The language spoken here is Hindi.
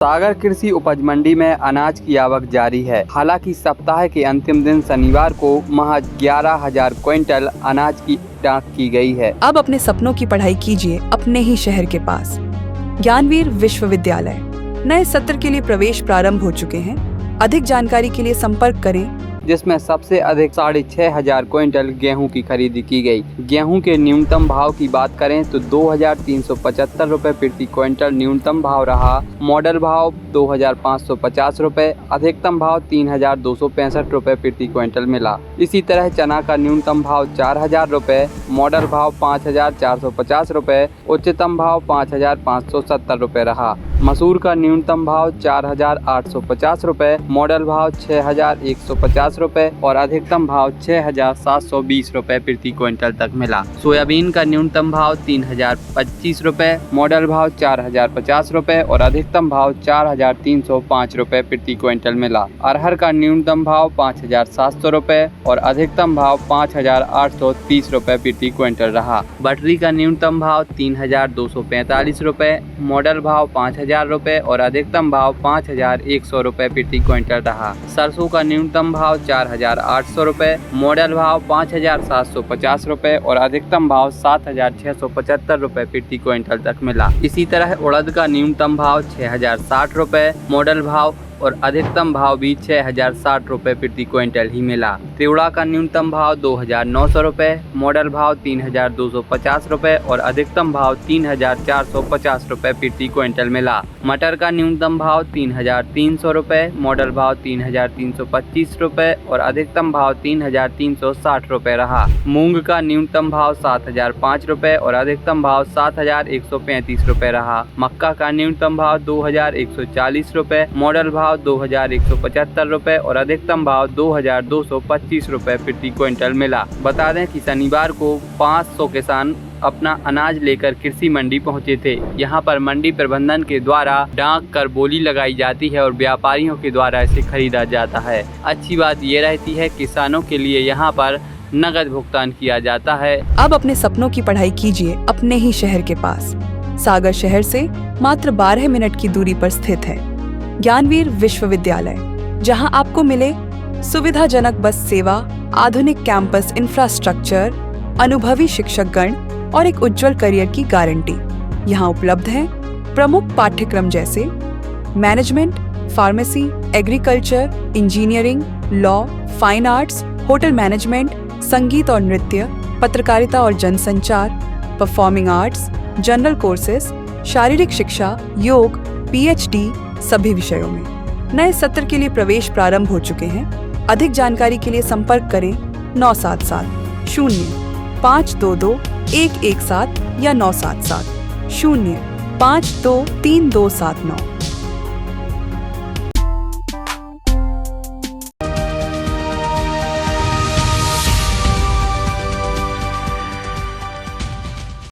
सागर कृषि उपज मंडी में अनाज की आवक जारी है। हालांकि सप्ताह के अंतिम दिन शनिवार को महज 11,000 क्विंटल अनाज की डाक की गई है। अब अपने सपनों की पढ़ाई कीजिए अपने ही शहर के पास। ज्ञानवीर विश्वविद्यालय नए सत्र के लिए प्रवेश प्रारंभ हो चुके हैं। अधिक जानकारी के लिए संपर्क करें, जिसमें सबसे अधिक 6,500 क्विंटल गेहूं की खरीदी की गई। गेहूं के न्यूनतम भाव की बात करें तो 2,375 रुपए प्रति क्विंटल न्यूनतम भाव रहा। मॉडल भाव 2,550 रुपए, अधिकतम भाव 3,265 रुपए प्रति क्विंटल मिला। इसी तरह चना का न्यूनतम भाव 4,000 रुपए, मॉडल भाव 5,450 रुपए, उच्चतम भाव 5,570 रुपए रहा। मसूर का न्यूनतम भाव 4,850 रुपए, मॉडल भाव 6,150 रुपए और अधिकतम भाव 6,720 रुपए प्रति क्विंटल तक मिला। सोयाबीन का न्यूनतम भाव 3,025 रुपए, मॉडल भाव 4,050 रुपए और अधिकतम भाव 4,305 रुपए प्रति क्विंटल मिला। अरहर का न्यूनतम भाव 5,700 रुपए और अधिकतम भाव 5,830 रुपए प्रति क्विंटल रहा। बटरी का न्यूनतम भाव 3,245 रुपए, मॉडल भाव 5,000 रुपए और अधिकतम भाव 5,100 रुपए प्रति क्विंटल रहा। सरसों का न्यूनतम भाव 4,800 रुपए, मॉडल भाव 5,750 रुपए और अधिकतम भाव 7,675 रुपए प्रति क्विंटल तक मिला। इसी तरह उड़द का न्यूनतम भाव 6,060 रुपए, मॉडल भाव और अधिकतम भाव भी 6,060 रुपए प्रति क्विंटल ही मिला। तिवड़ा का न्यूनतम भाव 2,900 रुपए, मॉडल भाव 3,250 रुपए और अधिकतम भाव 3,450 रुपए प्रति क्विंटल मिला। मटर का न्यूनतम भाव 3,300 रुपए, मॉडल भाव 3,325 रुपए और अधिकतम भाव 3,360 रुपए रहा। मूंग का न्यूनतम भाव 7,005 रुपए और अधिकतम भाव 7,135 रुपए रहा। मक्का का न्यूनतम भाव 2,140 रुपए, मॉडल भाव 2,175 रुपए और अधिकतम भाव 2,225 रुपए प्रति क्विंटल मिला। बता दें कि शनिवार को 500 किसान अपना अनाज लेकर कृषि मंडी पहुंचे थे। यहां पर मंडी प्रबंधन के द्वारा डाक कर बोली लगाई जाती है और व्यापारियों के द्वारा इसे खरीदा जाता है। अच्छी बात ये रहती है किसानों के लिए यहां पर नगद भुगतान किया जाता है। अब अपने सपनों की पढ़ाई कीजिए अपने ही शहर के पास। सागर शहर से मात्र 12 मिनट की दूरी पर स्थित है ज्ञानवीर विश्वविद्यालय, जहां आपको मिले सुविधाजनक बस सेवा, आधुनिक कैंपस इंफ्रास्ट्रक्चर, अनुभवी शिक्षकगण और एक उज्जवल करियर की गारंटी। यहाँ उपलब्ध हैं प्रमुख पाठ्यक्रम जैसे management, pharmacy, agriculture, engineering, law, fine arts, hotel management, संगीत और नृत्य, पत्रकारिता और जनसंचार, परफॉर्मिंग आर्ट्स, जनरल कोर्सेज, शारीरिक शिक्षा, योग, पीएचडी सभी विषयों में। नए सत्र के लिए प्रवेश प्रारंभ हो चुके हैं। अधिक जानकारी के लिए संपर्क करें 977 0 522 117 या 977 0 523 279।